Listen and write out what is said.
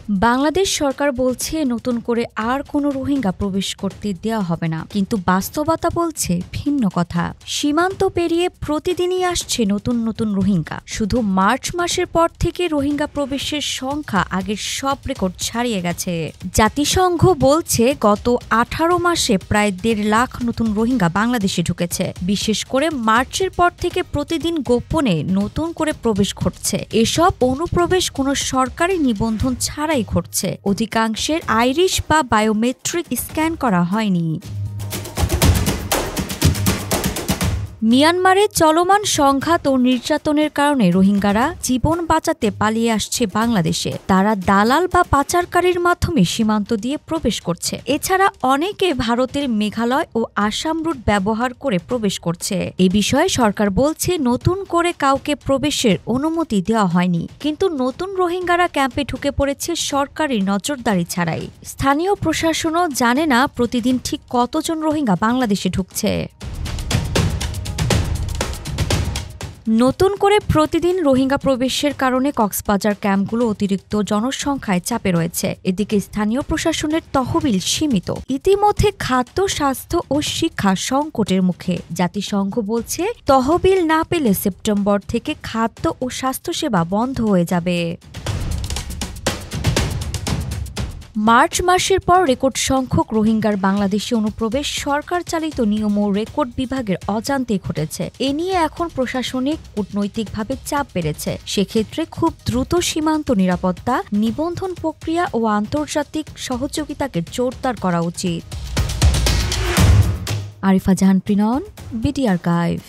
বাংলাদেশ সরকার বলছে নতুন করে আর কোনো রোহিঙ্গা প্রবেশ করতে দেওয়া হবে না, কিন্তু বাস্তবতা বলছে ভিন্ন কথা। সীমান্ত পেরিয়ে প্রতিদিনই আসছে নতুন নতুন রোহিঙ্গা। শুধু মার্চ মাসের পর থেকে রোহিঙ্গা প্রবেশের সংখ্যা আগের সব রেকর্ড ছাড়িয়ে গেছে। জাতিসংঘ বলছে গত 18 মাসে প্রায় 1.5 লাখ নতুন রোহিঙ্গা বাংলাদেশে ঢুকেছে। বিশেষ করে মার্চের পর থেকে প্রতিদিন গোপনে নতুন করে প্রবেশ ঘটছে। এসব অনুপ্রবেশ কোনো সরকারি নিবন্ধন ছাড়াই ঘটছে। অধিকাংশের আইরিশ বা বায়োমেট্রিক স্ক্যান করা হয়নি। মিয়ানমারে চলমান সংঘাত ও নির্যাতনের কারণে রোহিঙ্গারা জীবন বাঁচাতে পালিয়ে আসছে বাংলাদেশে। তারা দালাল বা পাচারকারীর মাধ্যমে সীমান্ত দিয়ে প্রবেশ করছে। এছাড়া অনেকে ভারতের মেঘালয় ও আসাম রুট ব্যবহার করে প্রবেশ করছে। এ বিষয়ে সরকার বলছে নতুন করে কাউকে প্রবেশের অনুমতি দেওয়া হয়নি, কিন্তু নতুন রোহিঙ্গারা ক্যাম্পে ঢুকে পড়েছে সরকারি নজরদারি ছাড়াই। স্থানীয় প্রশাসনও জানে না প্রতিদিন ঠিক কতজন রোহিঙ্গা বাংলাদেশে ঢুকছে। নতুন করে প্রতিদিন রোহিঙ্গা প্রবেশের কারণে কক্সবাজার ক্যাম্পগুলো অতিরিক্ত জনসংখ্যায় চাপে রয়েছে। এদিকে স্থানীয় প্রশাসনের তহবিল সীমিত। ইতিমধ্যে খাদ্য, স্বাস্থ্য ও শিক্ষা সংকটের মুখে। জাতিসংঘ বলছে তহবিল না পেলে সেপ্টেম্বর থেকে খাদ্য ও স্বাস্থ্যসেবা বন্ধ হয়ে যাবে। মার্চ মাসের পর রেকর্ড সংখ্যক রোহিঙ্গার বাংলাদেশে অনুপ্রবেশ সরকার চালিত নিয়ম ও রেকর্ড বিভাগের অজান্তে ঘটেছে। এ নিয়ে এখন প্রশাসনিক কূটনৈতিকভাবে চাপ বেড়েছে। সেক্ষেত্রে খুব দ্রুত সীমান্ত নিরাপত্তা, নিবন্ধন প্রক্রিয়া ও আন্তর্জাতিক সহযোগিতাকে জোরদার করা উচিত। আরিফা জাহান, প্রিনন, বিডি আর্কাইভ।